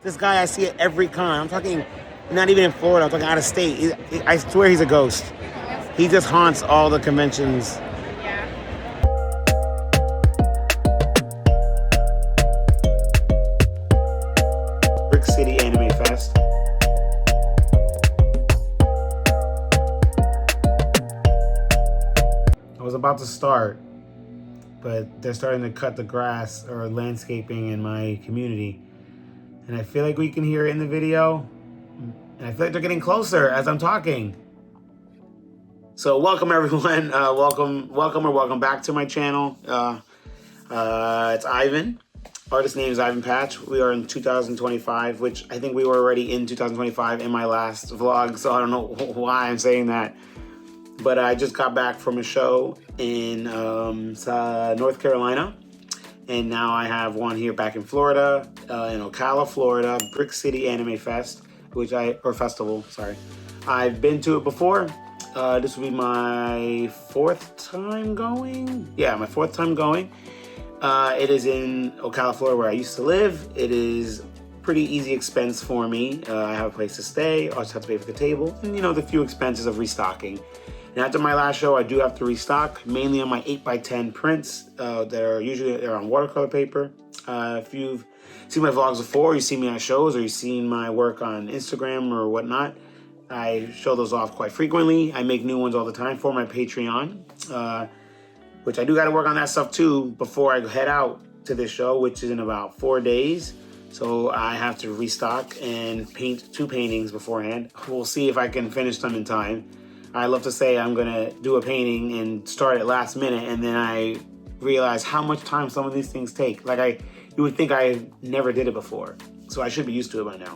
This guy, I see at every con. I'm talking not even in Florida. I'm talking out of state. I swear he's a ghost. He just haunts all the conventions. Brick City Anime Fest. I was about to start, but they're starting to cut the grass or landscaping in my community. And I feel like we can hear it in the video. And I feel like they're getting closer as I'm talking. So welcome everyone. Welcome back to my channel. It's Ivan. Artist name is Ivan Patch. We are in 2025, which I think we were already in 2025 in my last vlog. So I don't know why I'm saying that. But I just got back from a show in North Carolina. And now I have one here back in Florida, in Ocala, Florida, Brick City Anime Fest, festival, sorry. I've been to it before. This will be my fourth time going. Yeah, my fourth time going. It is in Ocala, Florida, where I used to live. It is pretty easy expense for me. I have a place to stay. I also have to pay for the table, and the few expenses of restocking. And after my last show, I do have to restock, mainly on my 8x10 prints. They're on watercolor paper. If you've seen my vlogs before, you see me at shows, or you've seen my work on Instagram or whatnot, I show those off quite frequently. I make new ones all the time for my Patreon, which I do got to work on that stuff too before I head out to this show, which is in about 4 days. So I have to restock and paint 2 paintings beforehand. We'll see if I can finish them in time. I love to say I'm gonna do a painting and start at last minute, and then I realize how much time some of these things take. You would think I never did it before, so I should be used to it by now.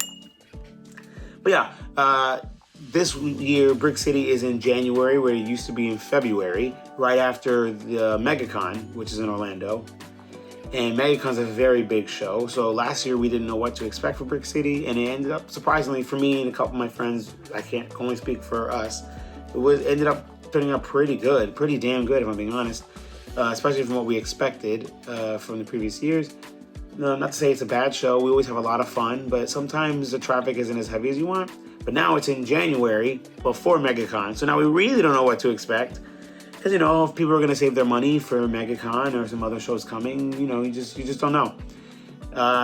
But yeah, this year Brick City is in January, where it used to be in February, right after the MegaCon, which is in Orlando. And MegaCon's a very big show, so last year we didn't know what to expect for Brick City, and it ended up, surprisingly for me and a couple of my friends, I can't only speak for us, ended up turning out pretty good, pretty damn good if I'm being honest, especially from what we expected from the previous years. No, not to say it's a bad show, we always have a lot of fun, but sometimes the traffic isn't as heavy as you want. But now it's in January, before MegaCon, so now we really don't know what to expect. Because, if people are going to save their money for MegaCon or some other shows coming, you just don't know.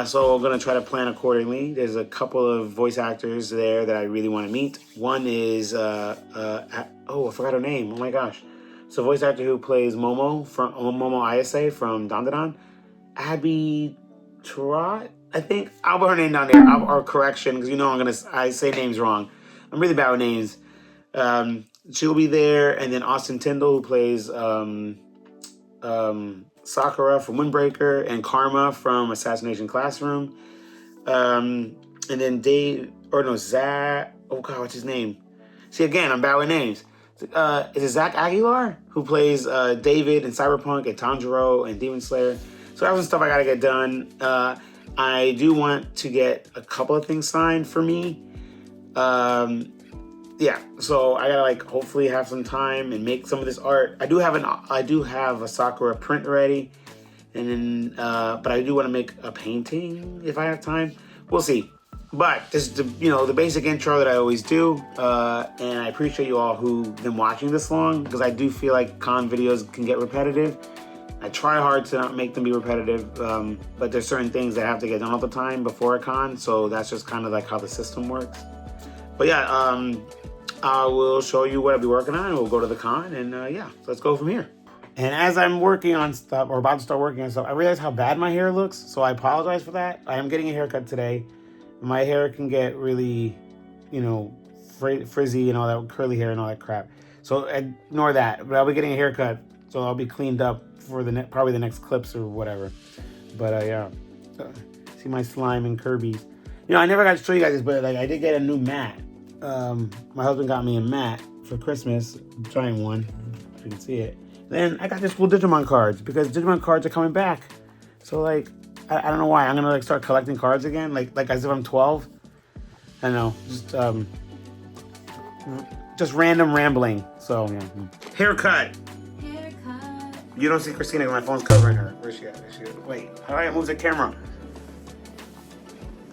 So I'm going to try to plan accordingly. There's a couple of voice actors there that I really want to meet. One is, I forgot her name. Oh my gosh. It's a voice actor who plays Momo from Momo Ayase from Dandadan. Abby Trot, I think. I'll put her name down there. Or correction, because I say names wrong. I'm really bad with names. She'll be there, and then Austin Tyndall, who plays Sakura from Windbreaker and Karma from Assassination Classroom. And then Zach, oh God, what's his name? See, again, I'm bad with names. Is it Zach Aguilar, who plays David in Cyberpunk and Tanjiro and Demon Slayer? So that was stuff I gotta get done. I do want to get a couple of things signed for me. Yeah, so I gotta hopefully have some time and make some of this art. I do have a Sakura print ready, and then but I do want to make a painting if I have time. We'll see. But this is the basic intro that I always do, and I appreciate you all who've been watching this long, because I do feel like con videos can get repetitive. I try hard to not make them be repetitive, but there's certain things that have to get done all the time before a con, so that's just kind of how the system works. But yeah, I will show you what I'll be working on, and we'll go to the con, and yeah, let's go from here. And as I'm working on stuff, or about to start working on stuff, I realize how bad my hair looks, so I apologize for that. I am getting a haircut today. My hair can get really, frizzy and all that, curly hair and all that crap. So ignore that, but I'll be getting a haircut, so I'll be cleaned up for probably the next clips or whatever. But yeah, see my slime and Kirby's. I never got to show you guys this, but I did get a new mat. My husband got me a mat for Christmas, a giant one, if you can see it. Then I got this cool Digimon cards, because Digimon cards are coming back. So I don't know why. I'm gonna start collecting cards again, like as if I'm 12. I don't know, just random rambling. So yeah. Haircut. You don't see Christina, my phone's covering her. Where's she at? Wait, how do I move the camera?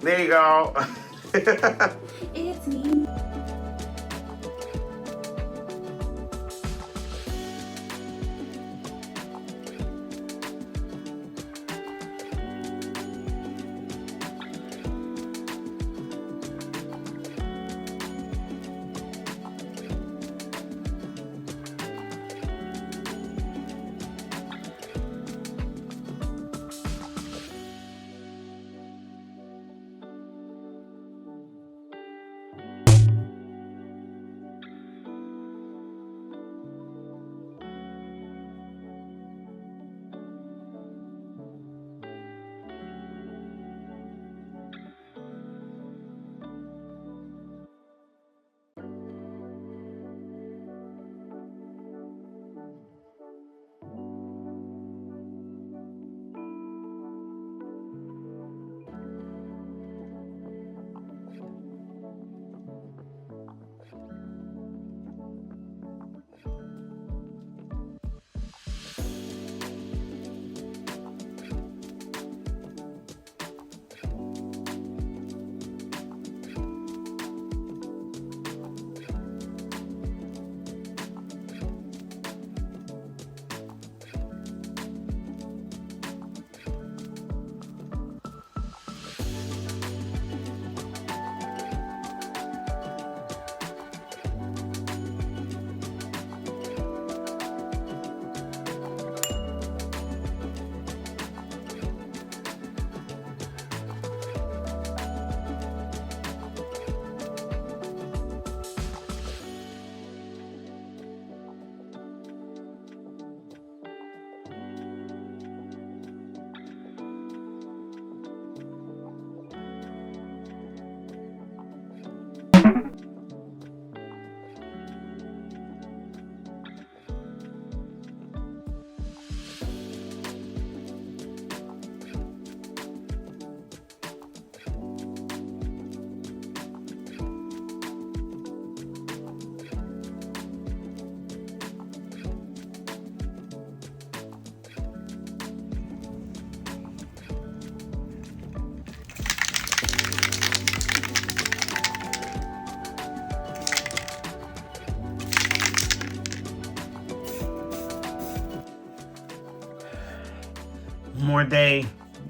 There you go. It's me.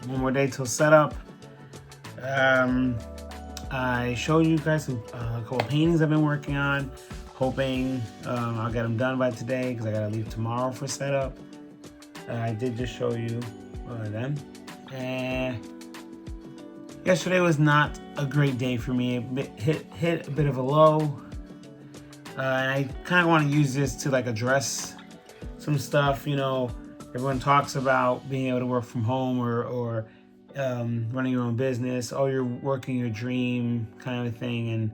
One more day till setup. I showed you guys a couple paintings I've been working on, hoping I'll get them done by today because I gotta leave tomorrow for setup. I did just show you them. And yesterday was not a great day for me. It hit a bit of a low, and I kind of want to use this to like address some stuff. You know, everyone talks about being able to work from home or running your own business. Oh, you're working your dream kind of thing, and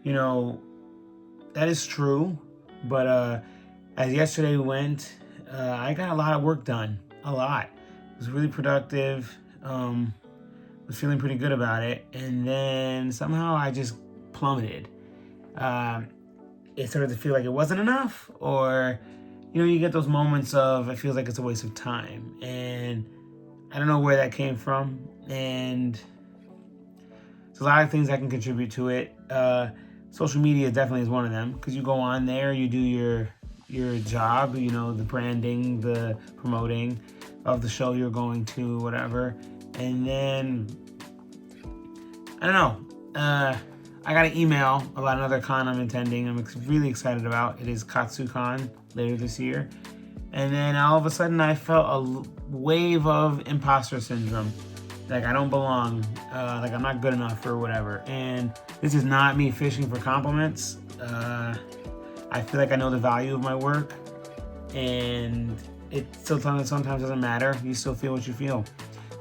you know that is true. But as yesterday went, I got a lot of work done. A lot. It was really productive. Was feeling pretty good about it, and then somehow I just plummeted. It started to feel like it wasn't enough, or you know, you get those moments of it feels like it's a waste of time, and I don't know where that came from. And there's a lot of things that can contribute to it. Social media definitely is one of them, because you go on there, you do your job, you know, the branding, the promoting of the show you're going to, whatever. And then, I don't know, I got an email about another con I'm attending. I'm really excited about. It is KatsuCon later this year. And then all of a sudden I felt a wave of imposter syndrome. Like I don't belong, like I'm not good enough or whatever. And this is not me fishing for compliments. I feel like I know the value of my work, and it still sometimes doesn't matter. You still feel what you feel.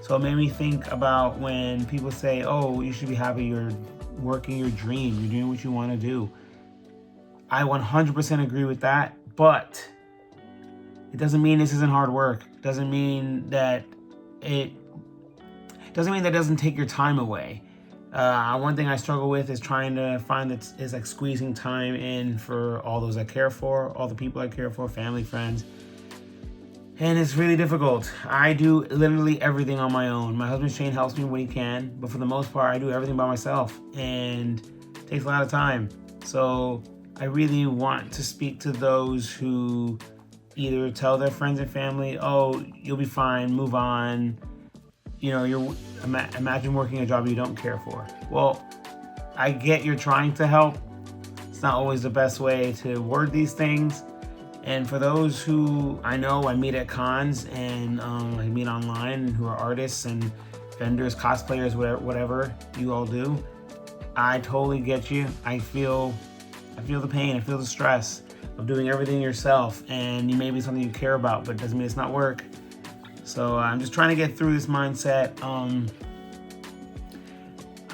So it made me think about when people say, oh, you should be happy you're working your dream, you're doing what you want to do. I 100% agree with that, but it doesn't mean this isn't hard work. It doesn't mean that it doesn't take your time away. One thing I struggle with is trying to find that is like squeezing time in for all those I care for, all the people I care for, family, friends. And it's really difficult. I do literally everything on my own. My husband Shane helps me when he can, but for the most part, I do everything by myself, and it takes a lot of time. So I really want to speak to those who either tell their friends and family, "Oh, you'll be fine, move on." You know, imagine working a job you don't care for. Well, I get you're trying to help. It's not always the best way to word these things. And for those who I know, I meet at cons and I meet online, who are artists and vendors, cosplayers, whatever you all do, I totally get you. I feel the pain. I feel the stress of doing everything yourself, and you may be something you care about, but it doesn't mean it's not work. So I'm just trying to get through this mindset.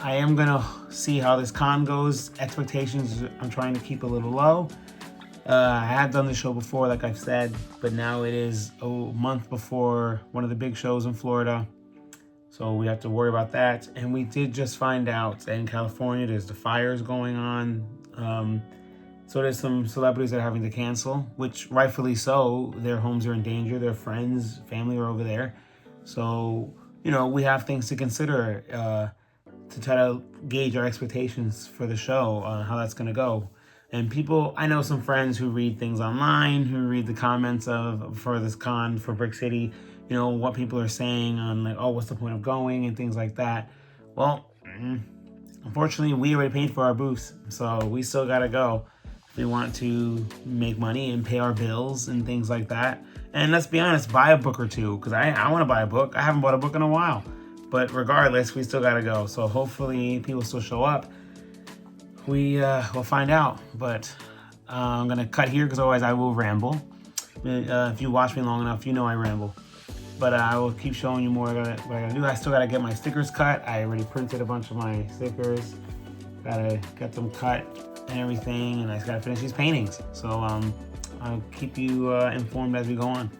I am gonna see how this con goes. Expectations, I'm trying to keep a little low. I have done the show before, like I've said, but now it is a month before one of the big shows in Florida. So we have to worry about that. And we did just find out that in California, there's the fires going on. So there's some celebrities that are having to cancel, which rightfully so. Their homes are in danger. Their friends, family are over there. So, we have things to consider to try to gauge our expectations for the show, how that's going to go. And people, I know some friends who read things online, who read the comments for this con for Brick City, what people are saying on like, oh, what's the point of going and things like that. Well, unfortunately, we already paid for our booths, so we still gotta go if we want to make money and pay our bills and things like that. And let's be honest, buy a book or two, because I want to buy a book. I haven't bought a book in a while. But regardless, we still gotta go. So hopefully people still show up. We'll find out, but I'm gonna cut here because otherwise I will ramble. If you watch me long enough, you know I ramble. But I will keep showing you more what I gotta do. I still gotta get my stickers cut. I already printed a bunch of my stickers. Gotta get them cut and everything, and I just gotta finish these paintings. So I'll keep you informed as we go on.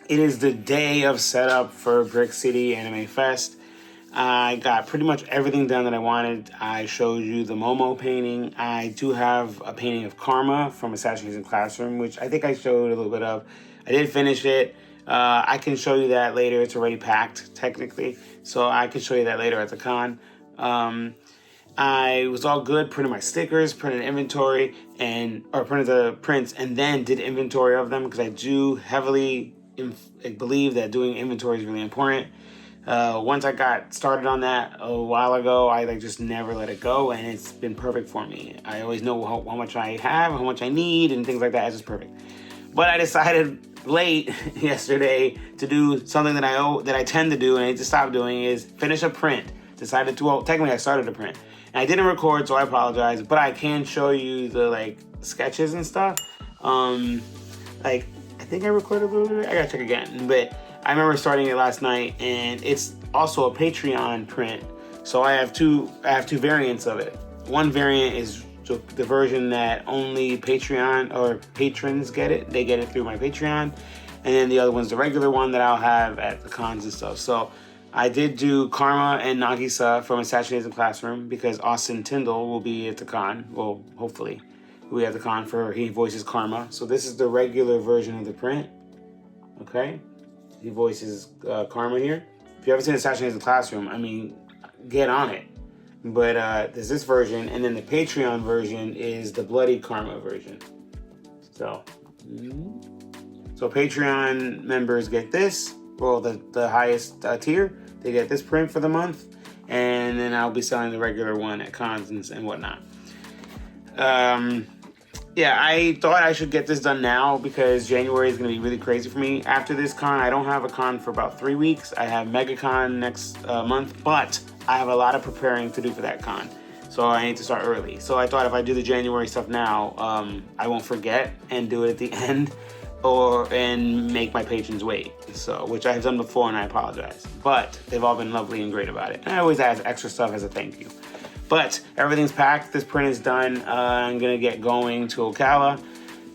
It is the day of setup for Brick City Anime Fest. I got pretty much everything done that I wanted. I showed you the Momo painting. I do have a painting of Karma from Assassination Classroom, which I think I showed a little bit of. I did finish it. I can show you that later. It's already packed, technically. So I can show you that later at the con. I was all good, printed my stickers, printed inventory, or printed the prints, and then did inventory of them, because I do heavily believe that doing inventory is really important. Once I got started on that a while ago, I just never let it go, and it's been perfect for me. I always know how much I have, how much I need, and things like that. It's just perfect. But I decided late yesterday to do something that I tend to do, and I just stopped doing, is finish a print. Technically I started a print, and I didn't record, so I apologize. But I can show you the sketches and stuff. I think I recorded a little bit. I gotta check again, but I remember starting it last night, and it's also a Patreon print. So I have two variants of it. One variant is So the version that only Patreon or patrons get it, they get it through my Patreon. And then the other one's the regular one that I'll have at the cons and stuff. So I did do Karma and Nagisa from Assassination Classroom because Austin Tyndall will be at the con. Well, hopefully. We have the con for he voices Karma. So this is the regular version of the print. Okay? He voices Karma here. If you haven't seen Assassination Classroom, I mean, get on it. But there's this version, and then the Patreon version is the Bloody Karma version. So Patreon members get this, well, the highest tier, they get this print for the month, and then I'll be selling the regular one at cons and whatnot. Yeah, I thought I should get this done now because January is going to be really crazy for me. After this con, I don't have a con for about 3 weeks. I have MegaCon next month, but I have a lot of preparing to do for that con. So I need to start early. So I thought if I do the January stuff now, I won't forget and do it at the end and make my patrons wait. So, which I have done before and I apologize. But they've all been lovely and great about it. And I always add extra stuff as a thank you. But everything's packed. This print is done. I'm going to get going to Ocala.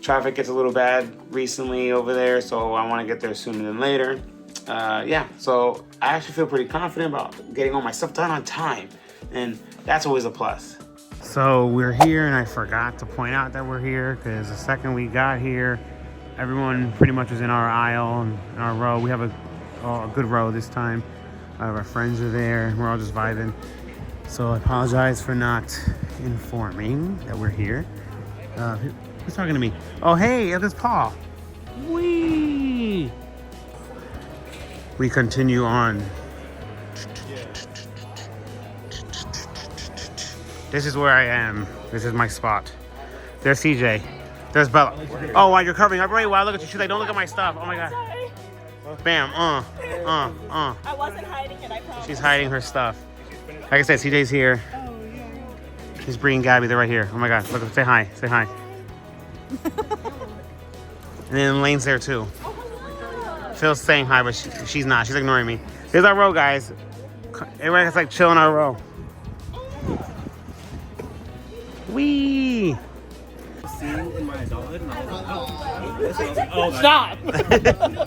Traffic gets a little bad recently over there, so I want to get there sooner than later. Yeah, so I actually feel pretty confident about getting all my stuff done on time. And that's always a plus. So we're here, and I forgot to point out that we're here because the second we got here, everyone pretty much was in our aisle and in our row. We have a good row this time. Our friends are there. We're all just vibing. So I apologize for not informing that we're here. Who's talking to me? Oh, hey, it's Paul. Whee! We continue on. This is where I am. This is my spot. There's CJ. There's Bella. Oh, wow, you're covering up right? Wow, look at you. She's like, don't look at my stuff. Oh my God. Bam. I wasn't hiding it, I promise. She's hiding her stuff. Like I said, CJ's here. Oh, yeah. He's Bree and Gabby. They're right here. Oh my God. Look, say hi. Say hi. And then Lane's there too. Phil's saying hi, but she's not. She's ignoring me. Here's our row, guys. Everybody's like chilling our row. Wee! In my adulthood, and I was like, Stop!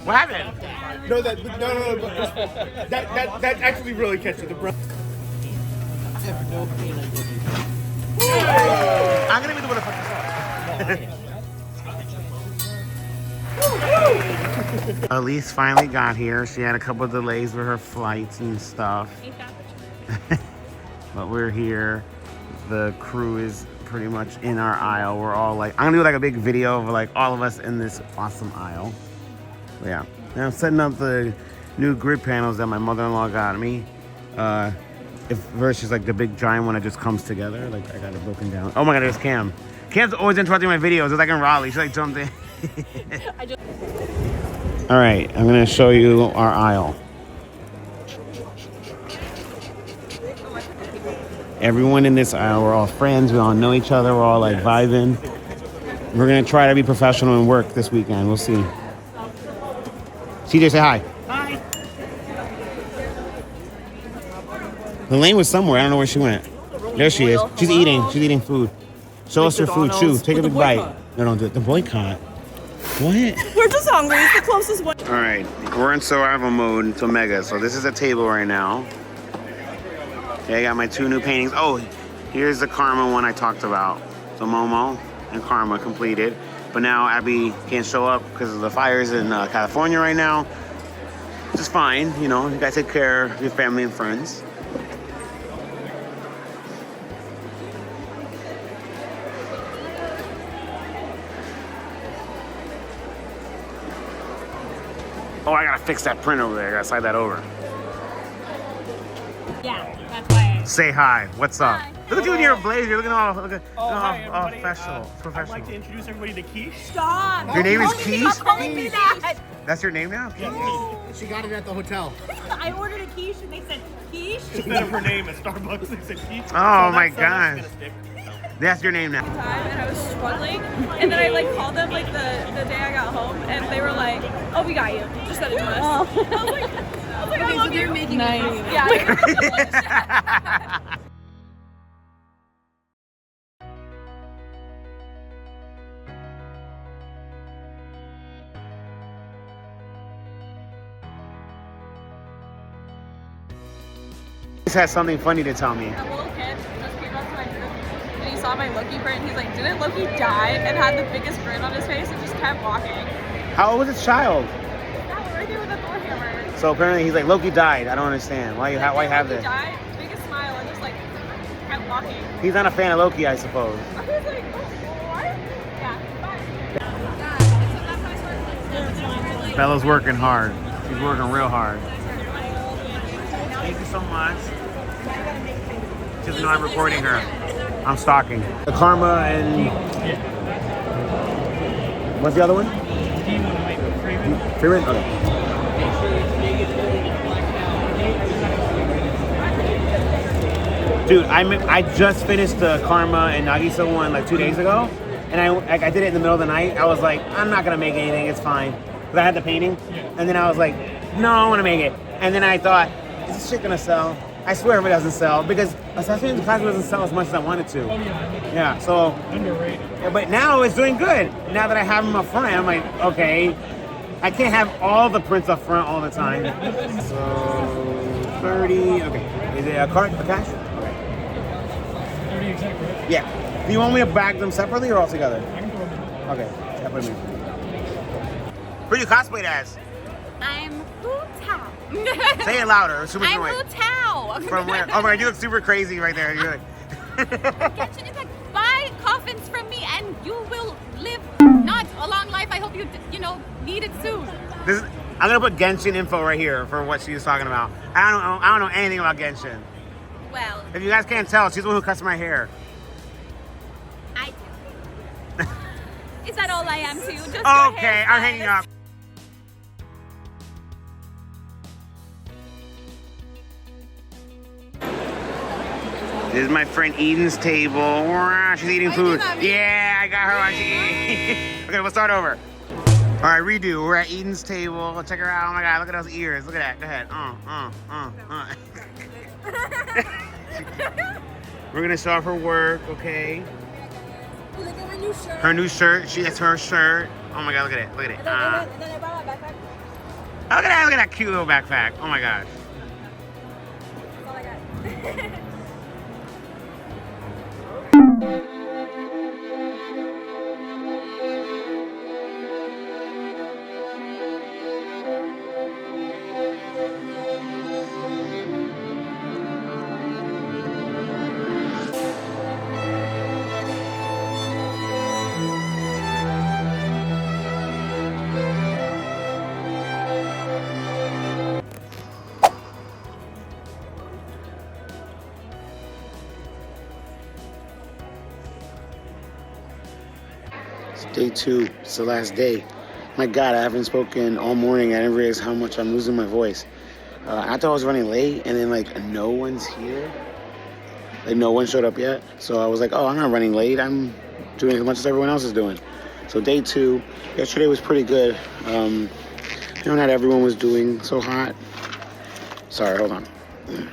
What happened? no, that actually really catches the breath. I'm gonna be the one to fuck this up. Elise finally got here. She had a couple of delays with her flights and stuff. But we're here. The crew is pretty much in our aisle. We're all like, I'm gonna do like a big video of like all of us in this awesome aisle. But yeah. And I'm setting up the new grid panels that my mother-in-law got me. Versus like the big giant one that just comes together. Like I got it broken down. Oh my God, there's Cam. Cam's always interrupting my videos. It's like in Raleigh. She like jumped in. All right, I'm gonna show you our aisle. Everyone in this aisle, we're all friends. We all know each other. We're all like vibing. We're gonna try to be professional and work this weekend. We'll see. CJ, say hi. Hi. Elaine was somewhere. I don't know where she went. There she is. She's eating. She's eating food. Show us her food. Chew. Take a big bite. No, don't do it. The boycott. What? We're just hungry. It's the closest one. All right. We're in survival mode until Mega. So this is a table right now. Okay, I got my 2 new paintings. Oh, here's the Karma one I talked about. So Momo and Karma completed. But now Abby can't show up because of the fires in California right now. Which is fine. You know, you gotta take care of your family and friends. Oh, I gotta fix that print over there. I gotta slide that over. Yeah, that's why. Say hi. What's up? Hi. Look at you in your blazer. You're looking all Hi, everybody. professional. I'd Professional. like to introduce everybody to Quiche. Stop. Your name is Stop Quiche? calling me that. That's your name now? She got it at the hotel. I ordered a quiche and they said quiche. Instead of her name at Starbucks, they said Quiche. Oh my that's gosh. gonna stick. That's your name now. Time and I was struggling, and then I like called them like the day I got home, and they were like, "Oh, we got you. Just send it to us." I was like, I love you. making Nice. Yeah. This has something funny to tell me. A little kid just came up to my group and he saw my Loki print. He's like, didn't Loki die? And had the biggest grin on his face and just kept walking. How old was this child? Yeah, right there with the Thor hammer. So apparently he's like, Loki died. I don't understand. Why you have Loki this? died, biggest smile, and just like kept walking. He's not a fan of Loki, I suppose. I was like, oh, what? Yeah, bye. Bella's working hard. She's working real hard. Thank you so much. She doesn't know I'm recording her. I'm stalking. The Karma and... What's the other one? Freeman? Okay. Dude, I just finished the Karma and Nagisa one like 2 days ago. And I did it in the middle of the night. I was like, I'm not going to make anything. It's fine. Because I had the painting. And then I was like, no, I want to make it. And then I thought, is this shit going to sell? I swear if it doesn't sell. Because Assassin's Creed doesn't sell as much as I wanted to. Yeah, so. Underrated. But now it's doing good. Now that I have them up front, I'm like, okay. I can't have all the prints up front all the time. So, 30. Okay. Is it a card, a cash? Okay. 30 exact, right? Yeah. Do you want me to bag them separately or all together? I can throw them in. Okay. Separately. Who do you cosplay as? I'm Hu Tao. Say it louder. Super I'm noise. Hu Tao. From where? Oh my God, you look super crazy right there. You're like... Genshin Impact. Buy coffins from me and you will live not a long life. I hope you need it soon. I'm gonna put Genshin info right here for what she was talking about. I don't know anything about Genshin. Well, If you guys can't tell, she's the one who cuts my hair. I do. Is that all I am to you? Just your Okay, I'm hairstylist? hanging up. This is my friend Eden's table. Wow, she's eating food. Yeah, I got her while she's eating. Okay, we'll start over. All right, redo. We're at Eden's table. Check her out. Oh my God, look at those ears. Look at that. Go ahead. We're gonna show off her work, okay? Look at my new shirt. Her new shirt. That's her shirt. Oh my God, look at it. Look at it. Then I brought my backpack. Look at that. Look at that cute little backpack. Oh my gosh. That's all I got. It's day 2. It's the last day. My God, I haven't spoken all morning. I didn't realize how much I'm losing my voice. I thought I was running late, and then like no one's here. Like no one showed up yet. So I was like, oh, I'm not running late. I'm doing as much as everyone else is doing. So day 2. Yesterday was pretty good. Not everyone was doing so hot. Sorry, hold on. I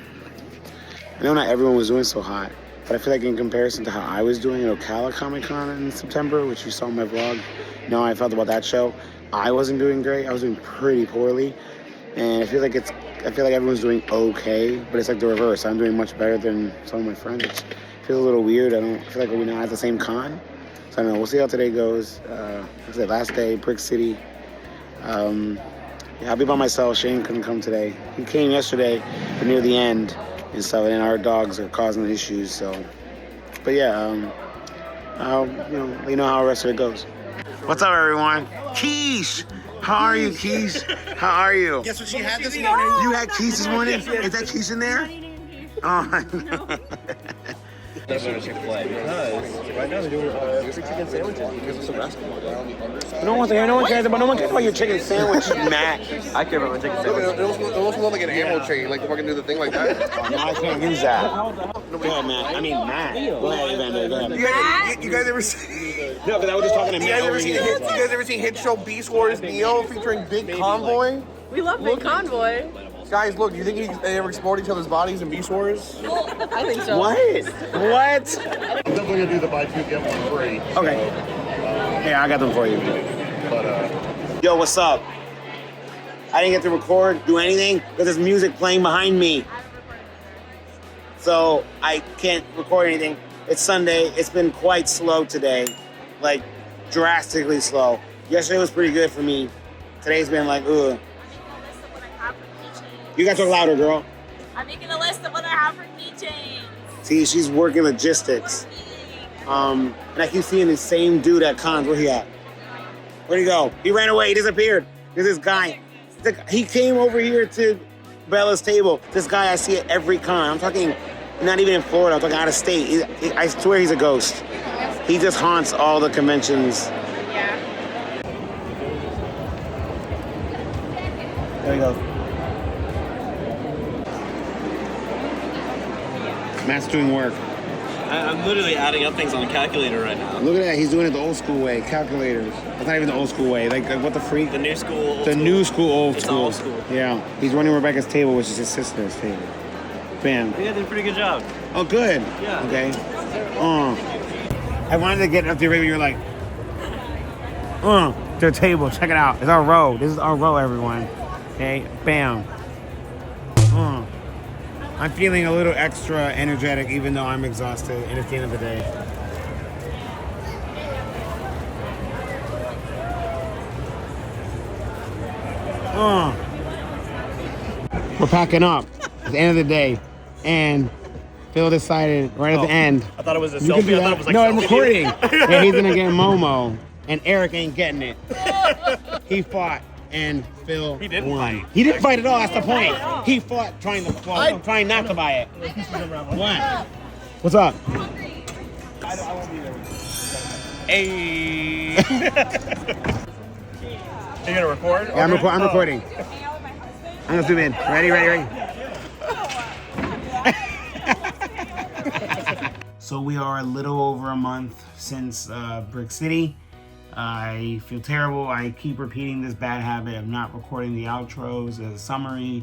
know not everyone was doing so hot. But I feel like in comparison to how I was doing at Ocala Comic Con in September, which you saw in my vlog, how I felt about that show, I wasn't doing great. I was doing pretty poorly. And I feel like everyone's doing okay, but it's like the reverse. I'm doing much better than some of my friends. It feels a little weird. I feel like we're not at the same con. So I don't know, we'll see how today goes. It's the last day, Brick City. Yeah, I'll be by myself. Shane couldn't come today. He came yesterday, but near the end. And stuff, and our dogs are causing issues. So, but yeah, I'll let you know how the rest of it goes. What's up, everyone? Quiche, how are you, Quiche? How are you? Guess what she had this morning? You had quiche this morning? Is that quiche in there? Oh, That's what Chick-fil-A because right now they're doing free chicken sandwiches because of some basketball. no one cares about your chicken sandwich, Matt. I care about my chicken sandwich. It almost looked like an ammo chain, like if I can do the thing like that. No, I can't use that. Go ahead, Matt. I mean, Matt. Go ahead, Evander. Go ahead. You guys ever see? No, because I was just talking to You Matt over guys here. ever seen hit show Beast Wars Neo featuring Big Convoy? We love Big Convoy. Guys, look. Do you think they ever explored each other's bodies in Beast Wars? I think so. What? I'm definitely gonna do the buy 2 get 1 free. Okay. Yeah, I got them for you. But Yo, what's up? I didn't get to record, do anything, because there's music playing behind me. so I can't record anything. It's Sunday. It's been quite slow today, like drastically slow. Yesterday was pretty good for me. Today's been like, ugh. You gotta talk louder, girl. I'm making a list of what I have for keychains. See, she's working logistics. And I keep seeing the same dude at cons. Where he at? Where'd he go? He ran away. He disappeared. There's this guy. He came over here to Bella's table. This guy I see at every con. I'm talking not even in Florida. I'm talking out of state. I swear he's a ghost. He just haunts all the conventions. Yeah. There we go. Matt's doing work. I'm literally adding up things on a calculator right now. Look at that. He's doing it the old school way. Calculators. That's not even the old school way. Like what the freak? The new school. The new school, old It's school. old school. Yeah. He's running Rebecca's table, which is his sister's table. Bam. Yeah, did a pretty good job. Oh, good. Yeah. Okay. I wanted to get up there, baby. You're like, to a table. Check it out. It's our row. This is our row, everyone. Okay. Bam. I'm feeling a little extra energetic, even though I'm exhausted, and it's the end of the day. We're packing up at the end of the day, and Phil decided right at the end. I thought it was a You can do selfie. I thought that. it was like No, I'm selfie recording. video. Yeah, he's gonna get Momo, and Eric ain't getting it. He fought, and Phil He didn't won. fight. He didn't fight at all. That's the point. He fought trying not to buy it. What? What's up? Hey. You gonna record? Yeah, I'm recording. I'm gonna zoom in. Ready. So we are a little over a month since Brick City. I feel terrible. I keep repeating this bad habit of not recording the outros as a summary,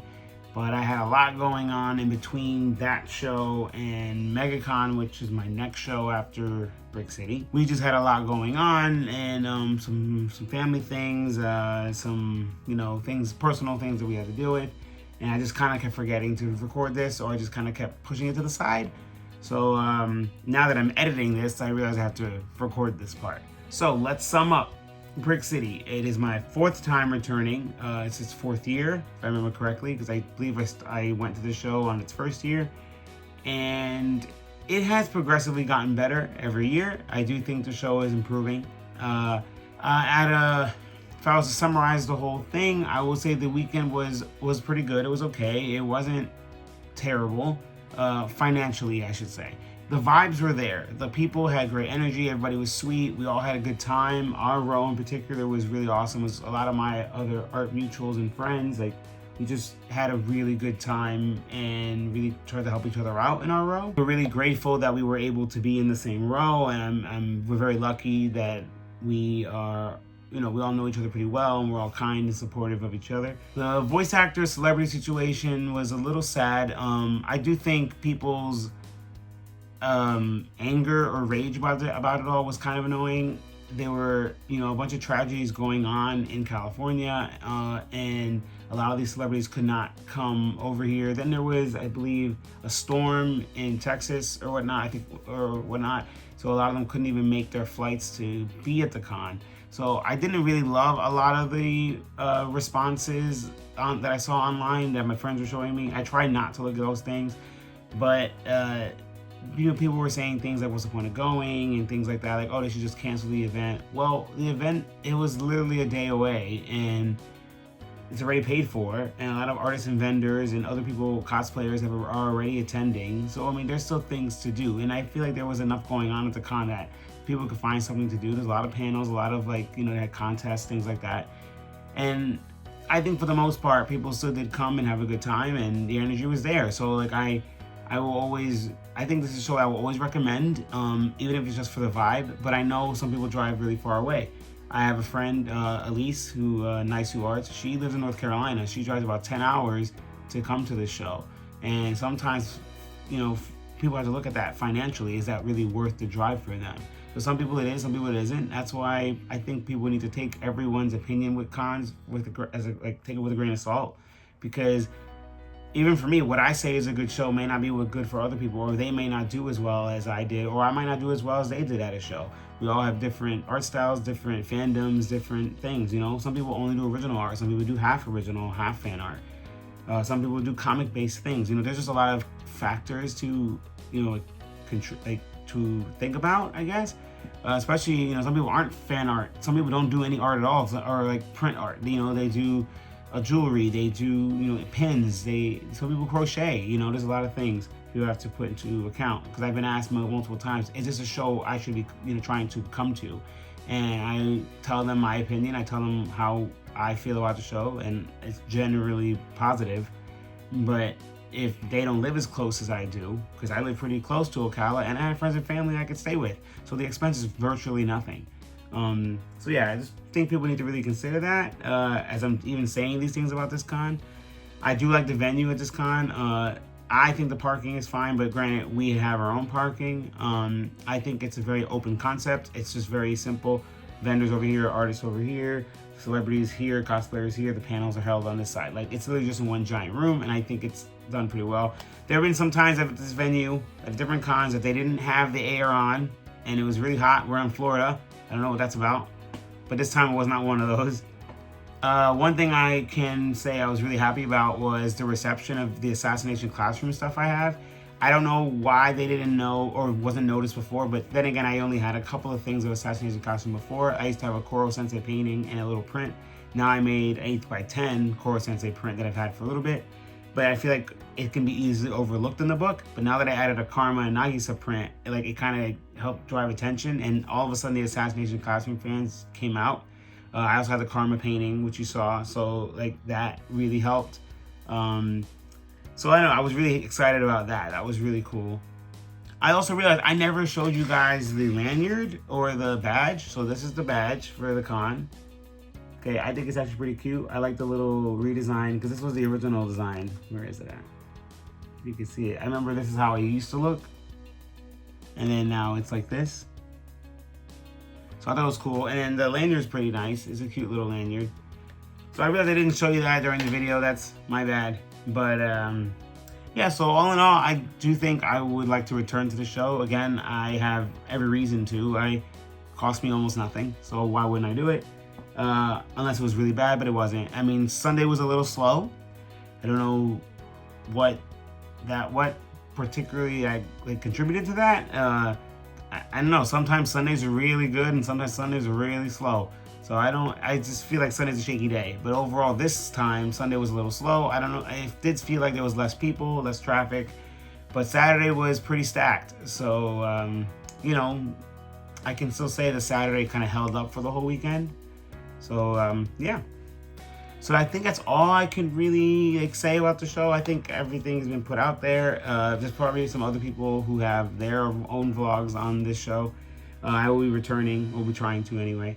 but I had a lot going on in between that show and MegaCon, which is my next show after Brick City. We just had a lot going on, and some family things, some things, personal things that we had to deal with, and I just kind of kept forgetting to record this, or I just kind of kept pushing it to the side. So now that I'm editing this, I realize I have to record this part. So let's sum up Brick City. It is my 4th time returning. It's its 4th year, if I remember correctly, because I believe I went to the show on its 1st year. And it has progressively gotten better every year. I do think the show is improving. If I was to summarize the whole thing, I will say the weekend was pretty good. It was okay. It wasn't terrible, financially, I should say. The vibes were there. The people had great energy. Everybody was sweet. We all had a good time. Our row in particular was really awesome. It was a lot of my other art mutuals and friends. Like, we just had a really good time and really tried to help each other out in our row. We're really grateful that we were able to be in the same row, and we're very lucky that we are, we all know each other pretty well, and we're all kind and supportive of each other. The voice actor celebrity situation was a little sad. I do think people's anger or rage about it all was kind of annoying. There were, a bunch of tragedies going on in California, and a lot of these celebrities could not come over here. Then there was, I believe, a storm in Texas or whatnot, So a lot of them couldn't even make their flights to be at the con. So I didn't really love a lot of the responses that I saw online that my friends were showing me. I tried not to look at those things, but people were saying things like, what's the point of going, and things like that, like, oh, they should just cancel the event. Well, the event, it was literally a day away, and it's already paid for, and a lot of artists and vendors and other people, cosplayers, are already attending. So, there's still things to do, and I feel like there was enough going on at the con that people could find something to do. There's a lot of panels, a lot of, they had contests, things like that. And I think for the most part, people still did come and have a good time, and the energy was there. So, I think this is a show I will always recommend, even if it's just for the vibe. But I know some people drive really far away. I have a friend, Elise, who Nice Who Arts. She lives in North Carolina. She drives about 10 hours to come to this show. And sometimes, people have to look at that financially. Is that really worth the drive for them? For some people it is, some people it isn't. That's why I think people need to take everyone's opinion with cons take it with a grain of salt, because even for me, what I say is a good show may not be what good for other people, or they may not do as well as I did, or I might not do as well as they did at a show. We all have different art styles, different fandoms, different things, you know? Some people only do original art. Some people do half original, half fan art. Some people do comic-based things. You know, there's just a lot of factors to, you know, to think about, I guess. Especially, you know, some people aren't fan art. Some people don't do any art at all, or like print art. You know, they do jewelry, they do, you know, pins, some people crochet. You know, there's a lot of things you have to put into account. Because I've been asked multiple times, is this a show I should be, you know, trying to come to? And I tell them my opinion. I tell them how I feel about the show, and it's generally positive. But if they don't live as close as I do, because I live pretty close to Ocala, and I have friends and family I could stay with, so the expense is virtually nothing. So yeah, I just think people need to really consider that as I'm even saying these things about this con. I do like the venue at this con. I think the parking is fine, but granted, we have our own parking. I think it's a very open concept. It's just very simple. Vendors over here, artists over here, celebrities here, cosplayers here. The panels are held on this side. Like, it's literally just in one giant room, and I think it's done pretty well. There have been some times at this venue, at different cons, that they didn't have the air on, and it was really hot. We're in Florida. I don't know what that's about, but this time it was not one of those. One thing I can say I was really happy about was the reception of the Assassination Classroom stuff I have. I don't know why they didn't know or wasn't noticed before, but then again, I only had a couple of things of Assassination Classroom before. I used to have a Koro Sensei painting and a little print. Now I made an 8x10 Koro Sensei print that I've had for a little bit, but I feel like it can be easily overlooked in the book. But now that I added a Karma and Nagisa print, it kind of helped drive attention, and all of a sudden the Assassination Classroom fans came out. I also had the Karma painting, which you saw, so like that really helped. So I don't know, I was really excited about that. That was really cool. I also realized I never showed you guys the lanyard or the badge. So this is the badge for the con. Okay, I think it's actually pretty cute. I like the little redesign, because this was the original design. Where is it at? You can see it. I remember this is how it used to look, and then now it's like this. So I thought it was cool. And then the lanyard's pretty nice. It's a cute little lanyard. So I realized I didn't show you that during the video. That's my bad. But yeah, so all in all, I do think I would like to return to the show. Again, I have every reason to. It cost me almost nothing, so why wouldn't I do it? Unless it was really bad, but it wasn't. I mean, Sunday was a little slow. I don't know what particularly contributed to that. I don't know. Sometimes Sundays are really good, and sometimes Sundays are really slow. So I just feel like Sunday's a shaky day. But overall, this time, Sunday was a little slow. I don't know. It did feel like there was less people, less traffic. But Saturday was pretty stacked. So, you know, I can still say the Saturday kind of held up for the whole weekend. So, yeah. So I think that's all I can really say about the show. I think everything's been put out there. There's probably some other people who have their own vlogs on this show. I will be returning. We'll be trying to anyway.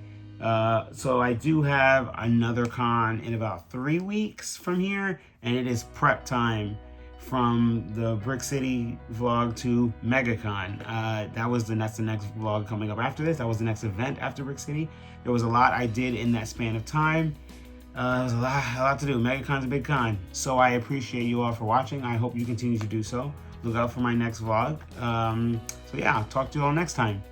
So I do have another con in about 3 weeks from here, and it is prep time from the Brick City vlog to MegaCon. That's the next vlog coming up after this. That was the next event after Brick City. There was a lot I did in that span of time. There was a lot to do. MegaCon's a big con. So I appreciate you all for watching. I hope you continue to do so. Look out for my next vlog. So yeah, I'll talk to you all next time.